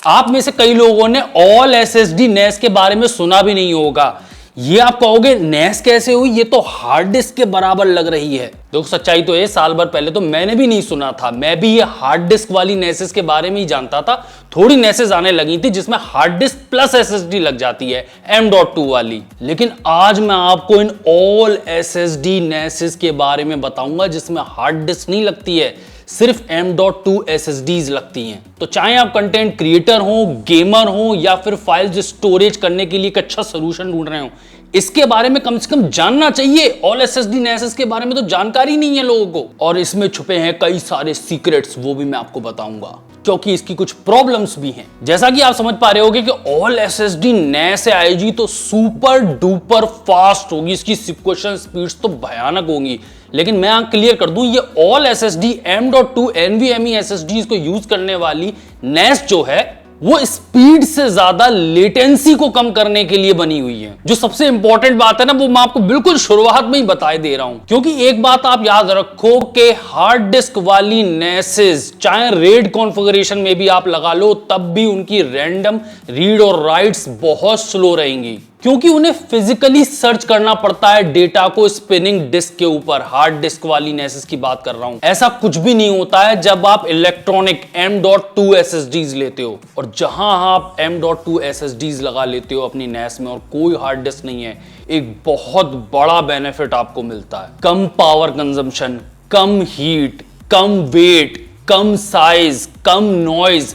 आप में से कई लोगों ने ऑल एसएसडी नेस के बारे में सुना भी नहीं होगा। ये आप कहोगे नेस कैसे हुई, ये तो हार्ड डिस्क के बराबर लग रही है। देखो सच्चाई तो है, साल भर पहले तो मैंने भी नहीं सुना था, मैं भी ये हार्ड डिस्क वाली नेसेस के बारे में ही जानता था। थोड़ी नेसेस आने लगी थी जिसमें हार्ड डिस्क प्लस एसएसडी लग जाती है, M.2 वाली। लेकिन आज मैं आपको इन ऑल एसएसडी नेसेस के बारे में बताऊंगा जिसमें हार्ड डिस्क नहीं लगती है, सिर्फ M.2 SSDs लगती हैं। तो चाहे आप कंटेंट क्रिएटर हो, गेमर हो, या फिर फाइल्स स्टोरेज करने के लिए एक अच्छा सोल्यूशन ढूंढ रहे हो, इसके बारे में कम से कम जानना चाहिए। ऑल एसएसडी नेसेस के बारे में तो जानकारी नहीं है लोगों को, और इसमें छुपे हैं कई सारे सीक्रेट्स, वो भी मैं आपको बताऊंगा, क्योंकि इसकी कुछ प्रॉब्लम्स भी हैं। जैसा कि आप समझ पा रहे होगे कि ऑल एसएसडी नेस आएगी तो सुपर डुपर फास्ट होगी, इसकी सिक्वेंशियल स्पीड्स तो भयानक होंगी। लेकिन मैं यहां क्लियर कर दूं, ये all SSD M.2 NVMe SSDs को यूज करने वाली नेस जो है वो स्पीड से ज्यादा लेटेंसी को कम करने के लिए बनी हुई है। जो सबसे इंपॉर्टेंट बात है ना, वो मैं आपको बिल्कुल शुरुआत में ही बता दे रहा हूं, क्योंकि एक बात आप याद रखो कि हार्ड डिस्क वाली नेसेस चाहे रेड कॉन्फ़िगरेशन में भी आप लगा लो, तब भी उनकी रैंडम रीड और राइट्स बहुत स्लो रहेंगी, क्योंकि उन्हें फिजिकली सर्च करना पड़ता है डेटा को स्पिनिंग डिस्क के ऊपर। हार्ड डिस्क वाली नेसेस की बात कर रहा हूं। ऐसा कुछ भी नहीं होता है जब आप इलेक्ट्रॉनिक M.2 SSDs लेते हो, और जहां आप M.2 SSDs लगा लेते हो अपनी नेस में और कोई हार्ड डिस्क नहीं है, एक बहुत बड़ा बेनिफिट आपको मिलता है। कम पावर कंजम्पशन, कम हीट, कम वेट, कम साइज, कम नॉइज,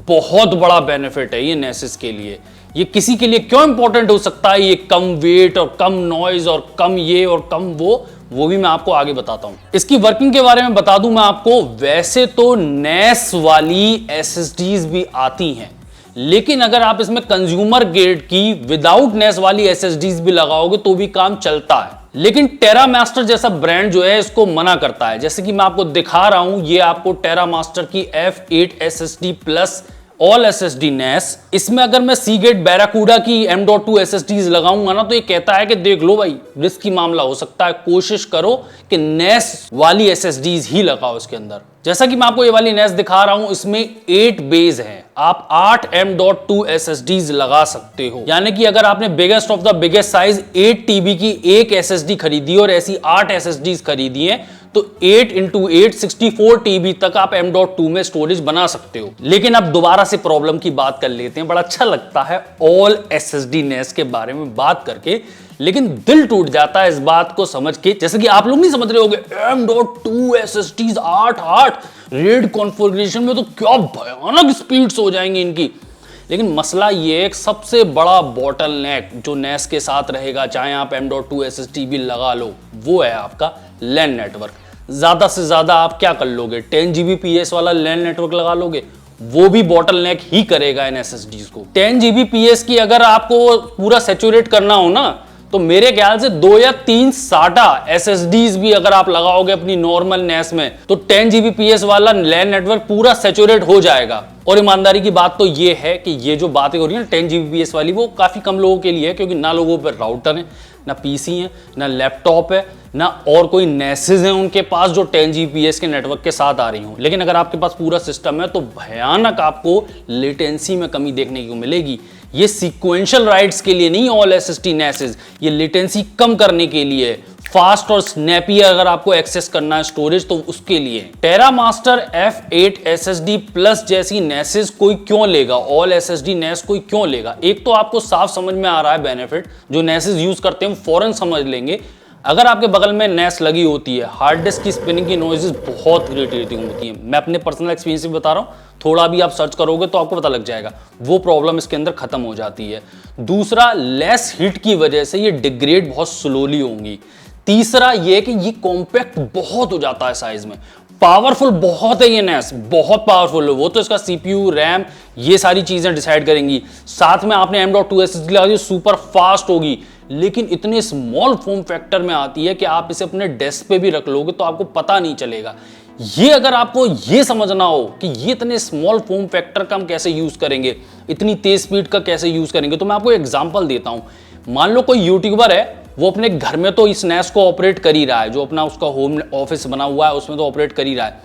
बहुत बड़ा बेनिफिट है ये नेसेस के लिए। ये किसी के लिए क्यों इंपॉर्टेंट हो सकता है, ये कम वेट और कम नॉइज और कम ये और कम वो भी मैं आपको आगे बताता हूं। इसकी वर्किंग के बारे में बता दूं मैं आपको, वैसे तो नेस वाली एसएसडीज भी आती हैं, लेकिन अगर आप इसमें कंज्यूमर ग्रेड की विदाउट नेस वाली एसएसडीज भी लगाओगे तो भी काम चलता है। लेकिन टेरा मास्टर जैसा ब्रांड जो है इसको मना करता है। जैसे कि मैं आपको दिखा रहा हूं, ये आपको टेरा मास्टर की F8 SSD plus all SSD नेस। इसमें अगर मैं सीगेट बैराकूडा की M.2 SSDs लगाऊंगा ना, तो ये कहता है कि देख लो भाई, रिस्की मामला हो सकता है, कोशिश करो कि नेस वाली एसएसडीज ही लगाओ इसके अंदर। जैसा कि मैं आपको ये वाली नेस दिखा रहा हूं, इसमें 8 बेस हैं, आप 8 M.2 SSDs लगा सकते हो। यानी कि अगर आपने biggest of the biggest size 8 TB की एक SSD खरीदी और ऐसी 8 SSDs खरीदी है, तो 8 × 8 64 TB तक आप M.2 में स्टोरेज बना सकते हो। लेकिन अब दोबारा से प्रॉब्लम की बात कर लेते हैं। बड़ा अच्छा लगता है ऑल एसएसडी नेस के बारे में बात करके, लेकिन दिल टूट जाता है इस बात को समझ के, जैसे कि आप लोग नहीं समझ रहे होगे M.2 SSDs 8 रेड कॉन्फ़िगरेशन में तो क्या भयानक स्पीड्स हो जाएंगी इनकी। लेकिन मसला ये एक सबसे बड़ा बॉटल नेक जो नेस के साथ रहेगा, चाहे आप M.2 SSD भी लगा लो, वो है आपका लैन नेटवर्क। ज्यादा से ज्यादा आप क्या कर लोगे, 10 Gbps वाला लैन नेटवर्क लगा लोगे, वो भी बॉटल नेक ही करेगा इन एसएसडीज को। 10 Gbps की अगर आपको पूरा सैचुरेट करना हो ना, तो मेरे ख्याल से 2 या 3 SATA SSDs भी अगर आप लगाओगे अपनी नॉर्मल नेस में, तो 10 Gbps वाला लैन नेटवर्क पूरा सैचुरेट हो जाएगा। और ईमानदारी की बात तो ये है कि ये जो बातें हो रही है 10 Gbps वाली, वो काफी कम लोगों के लिए है, क्योंकि ना लोगों पर राउटर है, ना पीसी है, ना लैपटॉप है, ना और कोई नेसेस हैं उनके पास जो 10 Gbps के नेटवर्क के साथ आ रही हूं। लेकिन अगर आपके पास पूरा सिस्टम है तो भयानक आपको लेटेंसी में कमी देखने को मिलेगी। ये सीक्वेंशियल राइट्स के लिए नहीं ऑल एसएसडी नेसेस, ये लेटेंसी कम करने के लिए, फास्ट और स्नैपी अगर आपको एक्सेस करना है स्टोरेज तो उसके लिए। टेरा मास्टर F8 SSD प्लस जैसी नेसेस कोई क्यों लेगा, ऑल एसएसडी नेस कोई क्यों लेगा? एक तो आपको साफ समझ में आ रहा है बेनिफिट, जो नेसेस यूज करते हैं फौरन समझ लेंगे। अगर आपके बगल में नेस लगी होती है, हार्ड डिस्क की स्पिनिंग की नॉइजेस बहुत इरिटेटिंग होती है। मैं अपने पर्सनल एक्सपीरियंस से बता रहा हूँ, थोड़ा भी आप सर्च करोगे तो आपको पता लग जाएगा, वो प्रॉब्लम इसके अंदर खत्म हो जाती है। दूसरा, लेस हीट की वजह से ये डिग्रेड बहुत स्लोली होंगी। तीसरा ये कि ये कॉम्पैक्ट बहुत हो जाता है साइज में, पावरफुल बहुत है ये नेस, बहुत पावरफुल है। वो तो इसका सीपीयू, रैम, ये सारी चीजें डिसाइड करेंगी। साथ में आपने M.2 SSD लगा दी, सुपर फास्ट होगी, लेकिन इतने स्मॉल फॉर्म फैक्टर में आती है कि आप इसे अपने डेस्क पे भी रख लोगे तो आपको पता नहीं चलेगा। ये अगर आपको ये समझना हो कि ये इतने स्मॉल फॉर्म फैक्टर का हम कैसे यूज करेंगे, इतनी तेज स्पीड का कैसे यूज करेंगे, तो मैं आपको एग्जांपल देता हूं। मान लो कोई यूट्यूबर है, वो अपने घर में तो इस नेस को ऑपरेट कर ही रहा है, जो अपना उसका होम ऑफिस बना हुआ है उसमें तो ऑपरेट कर ही रहा है।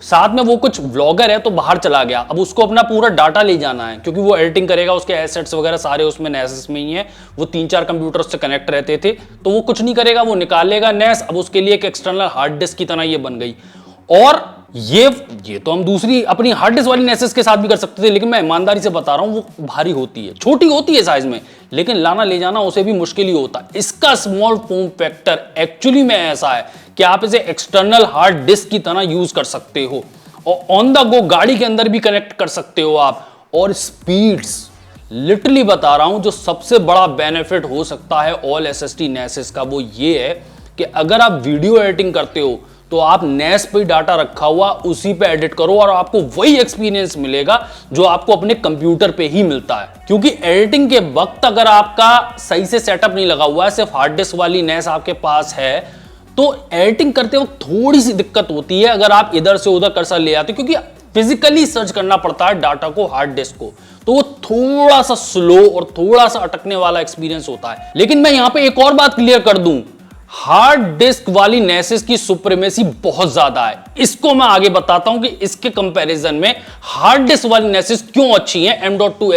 साथ में वो कुछ व्लॉगर है तो बाहर चला गया, अब उसको अपना पूरा डाटा ले जाना है क्योंकि वो एडिटिंग करेगा, उसके एसेट्स वगैरह सारे उसमें नेस में ही है, वो 3-4 कंप्यूटर से कनेक्ट रहते थे तो वो कुछ नहीं करेगा, वो निकालेगा नेस। अब उसके लिए एक एक्सटर्नल हार्ड डिस्क की तरह ये बन गई। और ये तो हम दूसरी अपनी हार्ड डिस्क वाली नेसेस के साथ भी कर सकते थे, लेकिन मैं ईमानदारी से बता रहा हूं वो भारी होती है, छोटी होती है साइज में, लेकिन लाना ले जाना उसे भी मुश्किल ही होता है। इसका स्मॉल फॉर्म फैक्टर एक्चुअली में ऐसा है कि आप इसे एक्सटर्नल हार्ड डिस्क की तरह यूज कर सकते हो और ऑन द गो गाड़ी के अंदर भी कनेक्ट कर सकते हो आप। और स्पीड्स लिटरली बता रहा हूं, जो सबसे बड़ा बेनिफिट हो सकता है ऑल एसएसडी नेसेस का वो ये है कि अगर आप वीडियो एडिटिंग करते हो तो आप नेस पे डाटा रखा हुआ उसी पे एडिट करो और आपको वही एक्सपीरियंस मिलेगा जो आपको अपने कंप्यूटर पे ही मिलता है। क्योंकि एडिटिंग के वक्त अगर आपका सही से सेटअप नहीं लगा हुआ है, सिर्फ हार्ड डिस्क वाली नेस आपके पास है, तो एडिटिंग करते वक्त थोड़ी सी दिक्कत होती है अगर आप इधर से उधर कर्सर ले आते, क्योंकि फिजिकली सर्च करना पड़ता है डाटा को हार्ड डिस्क को, तो वो थोड़ा सा स्लो और थोड़ा सा अटकने वाला एक्सपीरियंस होता है। लेकिन मैं यहां पे एक और बात क्लियर कर दूं, हार्ड डिस्क वाली नेसेस की सुप्रीमेसी बहुत ज्यादा है। इसको मैं आगे बताता हूं कि इसके कंपैरिजन में हार्ड डिस्क वाली नेसेस क्यों अच्छी हैं M.2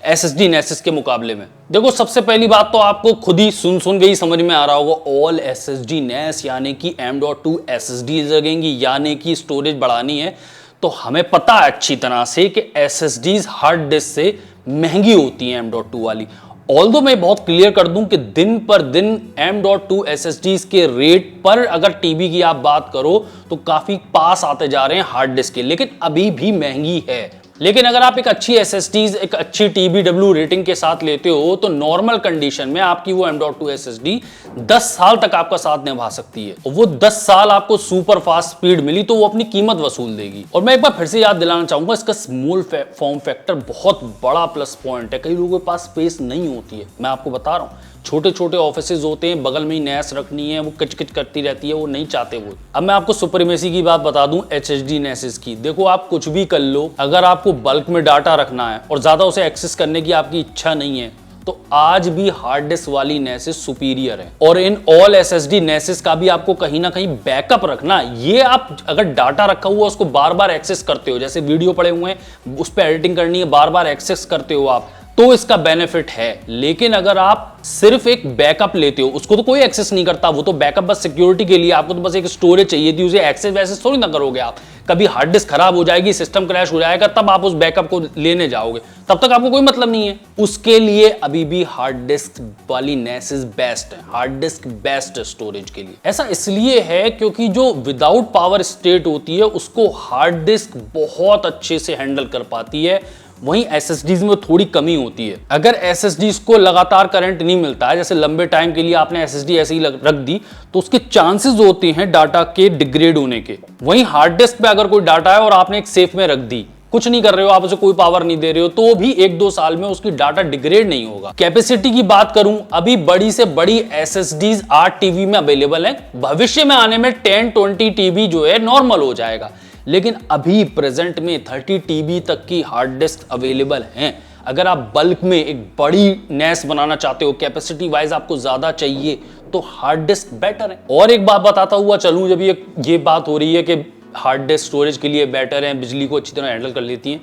SSD नेसेस के मुकाबले में। देखो, सबसे पहली बात तो आपको खुद ही सुन के ही समझ में आ रहा होगा, ऑल SSD नेस यानी कि M.2 SSD लगेंगी, यानी कि स्टोरेज बढ़ानी है। तो हमें पता है अच्छी तरह से कि SSDs हार्ड डिस्क से महंगी होती हैं M.2 वाली। ऑल्दो मैं बहुत क्लियर कर दूं कि दिन पर दिन M.2 SSDs के रेट पर अगर टीबी की आप बात करो तो काफी पास आते जा रहे हैं हार्ड डिस्क के, लेकिन अभी भी महंगी है। लेकिन अगर आप एक अच्छी SSDs, एक अच्छी TBW रेटिंग के साथ लेते हो तो नॉर्मल कंडीशन में आपकी वो M.2 SSD 10 साल तक आपका साथ निभा सकती है और वो 10 साल आपको सुपर फास्ट स्पीड मिली तो वो अपनी कीमत वसूल देगी। और मैं एक बार फिर से याद दिलाना चाहूंगा, इसका स्मॉल फॉर्म फैक्टर बहुत बड़ा प्लस पॉइंट है। कई लोगों के पास स्पेस नहीं होती है, मैं आपको बता रहा हूँ, छोटे छोटे ऑफिसेज होते हैं, बगल में ही नेस रखनी है, वो किचकिच करती रहती है, वो नहीं चाहते वो। अब मैं आपको सुप्रीमेसी की बात बता दूं HDD नेसेस की। देखो, आप कुछ भी कर लो, अगर आपको बल्क में डाटा रखना है और ज्यादा उसे एक्सेस करने की आपकी इच्छा नहीं है तो आज भी हार्ड डिस्क वाली नेसेस सुपीरियर है। और इन ऑल SSD नेसेस का भी आपको कहीं ना कहीं बैकअप रखना। ये आप अगर डाटा रखा हुआ उसको बार बार एक्सेस करते हो, जैसे वीडियो पड़े हुए हैं उस पर एडिटिंग करनी है, बार बार एक्सेस करते हो आप, तो इसका बेनिफिट है। लेकिन अगर आप सिर्फ एक बैकअप लेते हो, उसको तो कोई एक्सेस नहीं करता, वो तो बैकअप बस सिक्योरिटी के लिए, आपको तो बस एक स्टोरेज चाहिए थी, उसे एक्सेस वैसेस थोड़ी ना करोगे आप। कभी हार्ड डिस्क खराब हो जाएगी, सिस्टम क्रैश हो जाएगा, तब आप उस बैकअप को लेने जाओगे, तब तक आपको कोई मतलब नहीं है। उसके लिए अभी भी हार्ड डिस्क वाली नेसेस बेस्ट है, हार्ड डिस्क बेस्ट स्टोरेज के लिए। ऐसा इसलिए है क्योंकि जो विदाउट पावर स्टेट होती है उसको हार्ड डिस्क बहुत अच्छे से हैंडल कर पाती है, वहीं SSDs में थोड़ी कमी होती है। अगर SSDs को लगातार करंट नहीं मिलता है, जैसे लंबे टाइम के लिए आपने SSD ऐसे ही रख दी, तो उसके चांसेस होते हैं डाटा के डिग्रेड होने के। वहीं हार्ड डिस्क पे अगर कोई डाटा है और आपने एक सेफ में रख दी, कुछ नहीं कर रहे हो, आप उसे कोई पावर नहीं दे रहे हो, तो भी 1-2 साल में उसकी डाटा डिग्रेड नहीं होगा। कैपेसिटी की बात करूं, अभी बड़ी से बड़ी SSDs 8 TB में अवेलेबल है, भविष्य में आने में 10-20 TB जो है नॉर्मल हो जाएगा, लेकिन अभी प्रेजेंट में 30 TB तक की हार्ड डिस्क अवेलेबल हैं। अगर आप बल्क में एक बड़ी नेस बनाना चाहते हो, कैपेसिटी वाइज आपको ज्यादा चाहिए, तो हार्ड डिस्क बेटर है। और एक बात बताता हुआ चलूं, जब ये बात हो रही है कि हार्ड डिस्क स्टोरेज के लिए बेटर है, बिजली को अच्छी तरह हैंडल कर लेती हैं,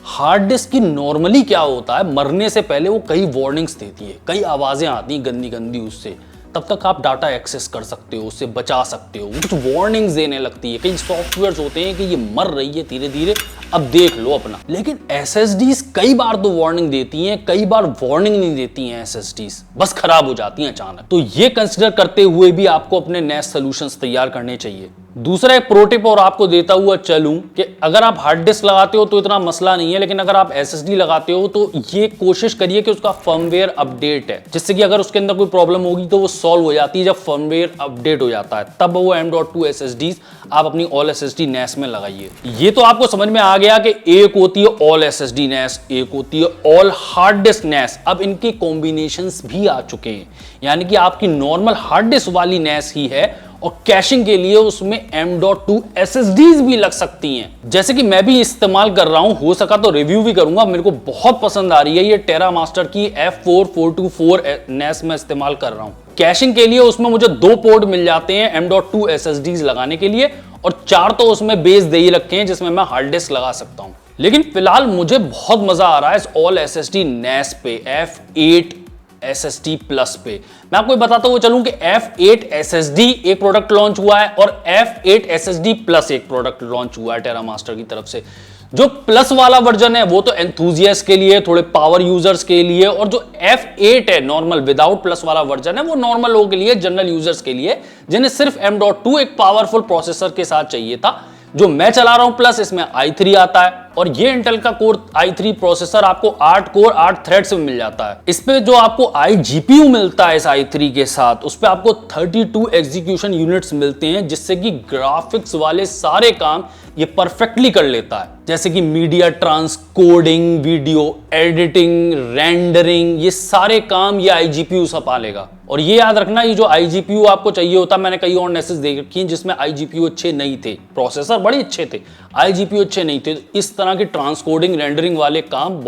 हार्ड डिस्क की नॉर्मली क्या होता है, मरने से पहले वो कई वार्निंग्स देती है, कई आवाजें आती हैं गंदी गंदी उससे, तब तक आप डाटा एक्सेस कर सकते हो, उससे बचा सकते हो। कुछ वार्निंग्स देने लगती है, कई सॉफ्टवेयर्स होते हैं कि ये मर रही है धीरे धीरे, अब देख लो अपना। लेकिन SSDs कई बार तो वार्निंग देती हैं, कई बार वार्निंग नहीं देती हैं SSDs, बस खराब हो जाती हैं अचानक। तो ये कंसिडर करते हुए भी आपको अपने नेस सॉल्यूशंस तैयार करने चाहिए। दूसरा एक प्रो टिप और आपको देता हुआ चलूं कि अगर आप हार्ड डिस्क लगाते हो तो इतना मसला नहीं है, लेकिन अगर आप SSD लगाते हो तो ये कोशिश करिए कि उसका फर्मवेयर अपडेट है, जिससे कि अगर उसके अंदर कोई प्रॉब्लम होगी तो वो सॉल्व हो जाती है जब फर्मवेयर अपडेट हो जाता है, तब वो M.2 SSDs आप अपनी ऑल SSD नेस में लगाइए। ये तो आपको समझ में आ गया कि एक होती है ऑल SSD नेस, एक होती है ऑल हार्ड डिस्क नेस। अब इनके कॉम्बिनेशंस भी आ चुके हैं, यानी कि आपकी नॉर्मल हार्ड डिस्क वाली नेस ही है और कैशिंग के लिए उसमें M.2 SSDs भी लग सकती हैं, जैसे कि मैं भी इस्तेमाल कर रहा हूं, हो सका तो रिव्यू भी करूंगा। मेरे को बहुत पसंद आ रही है ये टेरा मास्टर की F4424 नेस में इस्तेमाल कर रहा हूं। कैशिंग के लिए उसमें मुझे 2 पोर्ट मिल जाते हैं M.2 SSDs लगाने के लिए, और 4 तो उसमें बेस दे ही रखे हैं जिसमें मैं हार्ड डिस्क लगा सकता हूं। लेकिन फिलहाल मुझे बहुत मजा आ रहा है इस ऑल SSD NAS पे, F8 SSD प्लस पे। मैं आपको बताता हुआ चलूं कि F8 SSD एक प्रोडक्ट लॉन्च हुआ है और F8 SSD प्लस एक प्रोडक्ट लॉन्च हुआ है टेरामास्टर की तरफ से। जो प्लस वाला वर्जन है वो तो एंथुजियास्ट के लिए, थोड़े पावर यूजर्स के लिए, और जो F8 है नॉर्मल विदाउट प्लस वाला वर्जन है वो नॉर्मल लोगों के लिए, जनरल यूजर्स के लिए जिन्हें सिर्फ M.2 एक पावरफुल प्रोसेसर के साथ चाहिए था। जो मैं चला रहा हूं प्लस, इसमें i3 आता है और ये इंटेल का कोर i3 प्रोसेसर आपको 8 कोर 8 थ्रेड्स में मिल जाता है। इस पे जो आपको iGPU मिलता है इस i3 के साथ, उस पे आपको 32 एग्जीक्यूशन यूनिट्स मिलते हैं जिससे कि ग्राफिक्स वाले सारे काम ये परफेक्टली कर लेता है, जैसे कि media transcoding, video editing, rendering, ये सारे काम ये iGPU संभाल लेगा। और ये याद रखना, ये जो iGPU आपको चाहिए होता है, मैंने कई और नेसेस देख रखी हैं जिसमें iGPU अच्छे नहीं थे, प्रोसेसर बड़े अच्छे थे, iGPU अच्छे नहीं थे। इस तरह के ट्रांसकोडिंग रेंडरिंग वाले काम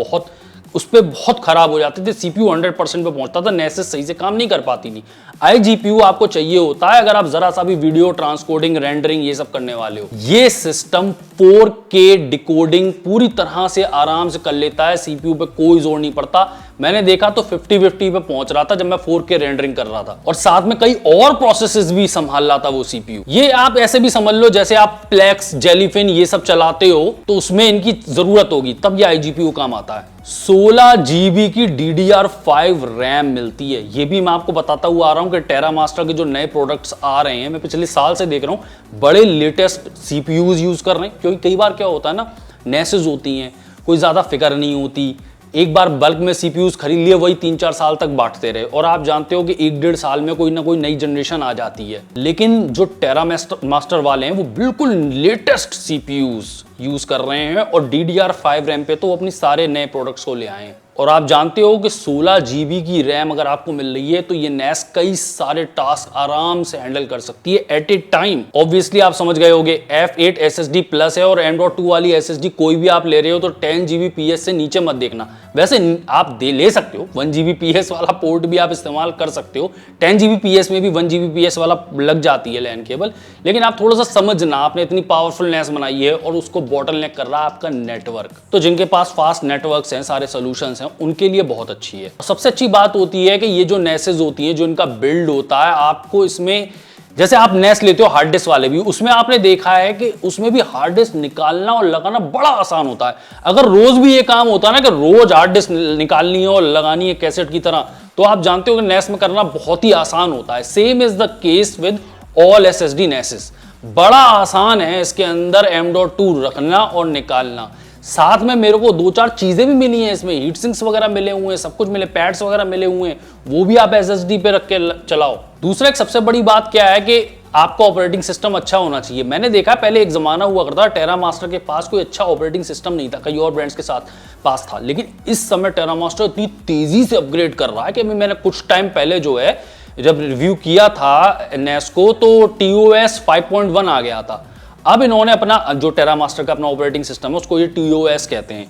उस पर बहुत खराब हो जाते थे, CPU 100% पे पहुंचता था, नेसेस सही से काम नहीं कर पाती थी। iGPU आपको चाहिए होता है अगर आप जरा सा भी वीडियो ट्रांसकोडिंग, रेंडरिंग ये सब करने वाले हो। ये सिस्टम 4K डिकोडिंग पूरी तरह से आराम से कर लेता है, CPU पे कोई जोर नहीं पड़ता। मैंने देखा तो 50-50 पे पहुंच रहा था जब मैं 4K रेंडरिंग कर रहा था, और साथ में कई और प्रोसेसेस भी संभाल रहा था वो CPU। ये आप ऐसे भी समझ लो जैसे आप प्लेक्स, जेलीफिन ये सब चलाते हो तो उसमें इनकी जरूरत होगी, तब ये iGPU काम आता है। 16 GB की DDR5 रैम मिलती है। ये भी मैं आपको बताता हुआ आ रहा हूं कि टेरामास्टर के जो नए प्रोडक्ट्स आ रहे हैं, मैं पिछले साल से देख रहा हूं, बड़े लेटेस्ट CPUs यूज कर रहे हैं। क्योंकि कई बार क्या होता है ना, नेसेस होती हैं, कोई ज्यादा फिक्र नहीं होती, एक बार बल्क में CPUs खरीद लिए, वही 3-4 साल तक बांटते रहे, और आप जानते हो कि 1-1.5 साल में कोई ना कोई नई जनरेशन आ जाती है। लेकिन जो टेरामास्टर वाले हैं वो बिल्कुल लेटेस्ट CPUs यूज कर रहे हैं और DDR5 रैम पे तो अपनी सारे नए प्रोडक्ट्स को ले आए हैं। और आप जानते हो कि 16 GB की रैम अगर आपको मिल रही है तो ये NAS कई सारे टास्क आराम से हैंडल कर सकती है एट ए टाइम। ऑब्वियसली आप समझ गए होंगे F8 SSD प्लस है और M.2 वाली SSD कोई भी आप ले रहे हो तो 10 Gbps से नीचे मत देखना। वैसे आप ले सकते हो, 1 Gbps वाला पोर्ट भी आप इस्तेमाल कर सकते हो, 10 Gbps में भी 1 Gbps वाला लग जाती है लैन केबल। लेकिन आप थोड़ा सा समझना, आपने इतनी पावरफुल NAS बनाई है और उसको बॉटलनेक कर रहा है आपका नेटवर्क। तो जिनके पास फास्ट नेटवर्क्स हैं, सारे सोल्यूशंस हैं, उनके लिए बहुत अच्छी है। सबसे अच्छी बात होती है कि ये जो नेसेस होती हैं, जो इनका बिल्ड होता है, आपको इसमें जैसे आप नेस लेते हो हार्ड डिस्क वाले भी, उसमें आपने देखा है कि उसमें भी हार्ड डिस्क निकालना और लगाना बड़ा आसान होता है। अगर रोज भी ये काम होता है ना कि रोज हार्ड डिस्क निकालनी है और लगानी है कैसेट की तरह, तो आप जानते हो कि नेस में करना बहुत ही आसान होता है। Same is the case with all SSD नेसेस, बड़ा आसान है इसके अंदर M.2 रखना और निकालना। साथ में मेरे को 2-4 चीजें भी मिली हैं इसमें, हीट सिंक्स वगैरह मिले हुए हैं, सब कुछ मिले, पैड्स वगैरह मिले हुए हैं, वो भी आप SSD पे रख के चलाओ। दूसरा एक सबसे बड़ी बात क्या है कि आपका ऑपरेटिंग सिस्टम अच्छा होना चाहिए। मैंने देखा पहले एक जमाना हुआ करता था टेरामास्टर के पास कोई अच्छा ऑपरेटिंग सिस्टम नहीं था, कई और ब्रांड्स के साथ पास था, लेकिन इस समय टेरामास्टर इतनी तेजी से अपग्रेड कर रहा है कि मैंने कुछ टाइम पहले जो है जब रिव्यू किया था NAS को तो TOS 5.1 आ गया था। अब इन्होंने अपना जो टेरामास्टर का अपना ऑपरेटिंग सिस्टम है उसको ये TOS कहते हैं।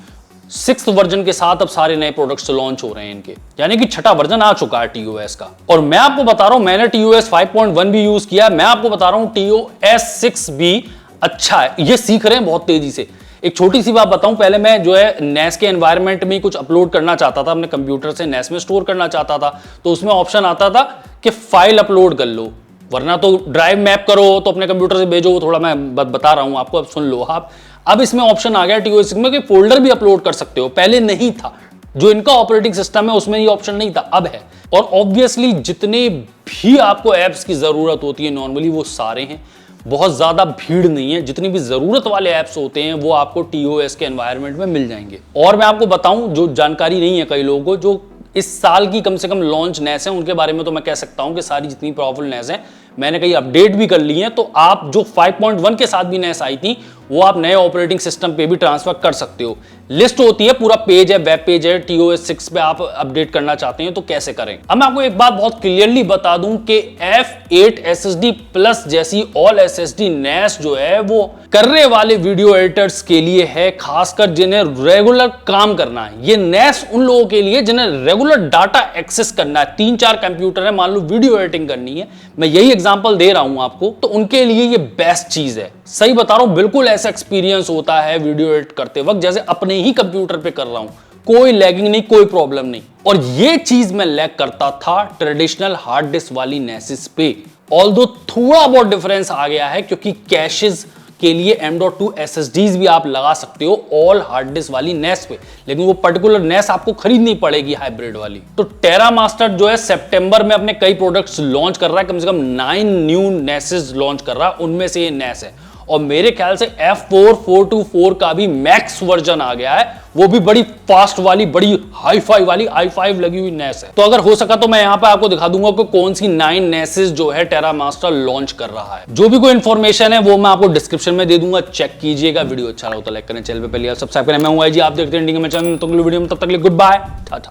6th वर्जन के साथ अब सारे नए प्रोडक्ट्स लॉन्च हो रहे हैं इनके, यानी कि 6ठा वर्जन आ चुका है TOS का। और मैं आपको बता रहा हूं, मैंने TOS 5.1 भी यूज किया, मैं आपको बता रहा हूं TOS 6 भी अच्छा है, ये सीख रहे हैं बहुत तेजी से। एक छोटी सी बात बताऊं, पहले मैं जो है NAS के एनवायरनमेंट में कुछ अपलोड करना चाहता था, अपने कंप्यूटर से NAS में स्टोर करना चाहता था, तो उसमें ऑप्शन आता था कि फाइल अपलोड कर लो, वरना तो ड्राइव मैप करो तो अपने कंप्यूटर से भेजो। वो थोड़ा मैं बता रहा हूं आपको, अब सुन लो आप। अब इसमें ऑप्शन आ गया TOS में कि फोल्डर भी अपलोड कर सकते हो, पहले नहीं था। जो इनका ऑपरेटिंग सिस्टम है उसमें ये ऑप्शन नहीं था, अब है। और ऑब्वियसली जितने भी आपको एप्स की जरूरत होती है नॉर्मली वो सारे हैं, बहुत ज्यादा भीड़ नहीं है, जितनी भी जरूरत वाले एप्स होते हैं वो आपको TOS के एनवायरनमेंट में मिल जाएंगे। और मैं आपको बताऊं, जो जानकारी नहीं है कई लोगों को, जो इस साल की कम से कम लॉन्च NAS है उनके बारे में तो मैं कह सकता हूं कि सारी जितनी पावरफुल NAS है मैंने कई अपडेट भी कर ली है, तो आप जो 5.1 के साथ भी NAS आई थी वो आप नए ऑपरेटिंग सिस्टम पे भी ट्रांसफर कर सकते हो। लिस्ट होती है, पूरा पेज है, वेब पेज है, TOS 6 पे आप अपडेट करना चाहते हैं तो कैसे करें। अब मैं आपको एक बात बहुत क्लियरली बता दूं कि F8 SSD प्लस जैसी ऑल SSD NAS जो है वो करने वाले वीडियो एडिटर्स के लिए है, खासकर जिन्हें रेगुलर काम करना है। ये NAS उन लोगों के लिए जिन्हें रेगुलर डाटा एक्सेस करना है, 3-4 कंप्यूटर है, मान लो वीडियो एडिटिंग करनी है, मैं यही एग्जांपल दे रहा हूं आपको, तो उनके लिए ये बेस्ट चीज है। सही बता रहा हूं, बिल्कुल ऐसा एक्सपीरियंस होता है वीडियो एडिट करते वक्त जैसे अपने ही कंप्यूटर पे कर रहा हूं, कोई लैगिंग नहीं, कोई प्रॉब्लम नहीं। और ये चीज मैं लैग करता था ट्रेडिशनल हार्ड डिस्क वाली नेसिस पे, ऑल्दो थोड़ा बहुत डिफरेंस आ गया है क्योंकि कैशेस के लिए M.2 SSDs भी आप लगा सकते हो ऑल हार्ड डिस्क वाली नेस पे, लेकिन वो पर्टिकुलर नेस आपको खरीदनी पड़ेगी हाइब्रिड वाली। तो टेरा मास्टर जो है सितंबर में अपने कई प्रोडक्ट्स लॉन्च कर रहा है, कम से कम 9 न्यू नेसेस लॉन्च कर रहा है, उनमें से ये नेस है। और मेरे ख्याल से F4 424 का भी मैक्स वर्जन आ गया है, वो भी बड़ी फास्ट वाली, बड़ी हाई-फाई वाली i5 लगी हुई नेस है। तो अगर हो सका तो मैं यहां पे आपको दिखा दूंगा कि कौन सी 9 नेसेस जो है टेरा मास्टर लॉन्च कर रहा है। जो भी कोई इंफॉर्मेशन है वो मैं आपको डिस्क्रिप्शन में दे दूंगा, चेक कीजिएगा। वीडियो अच्छा लगा तो लाइक करें, चैनल पे पहले सब्सक्राइब करें। मैं हूं जी, आप देखते हैं इंडिया में चैनल, तो वीडियो में तब तक के लिए गुड बाय, टाटा।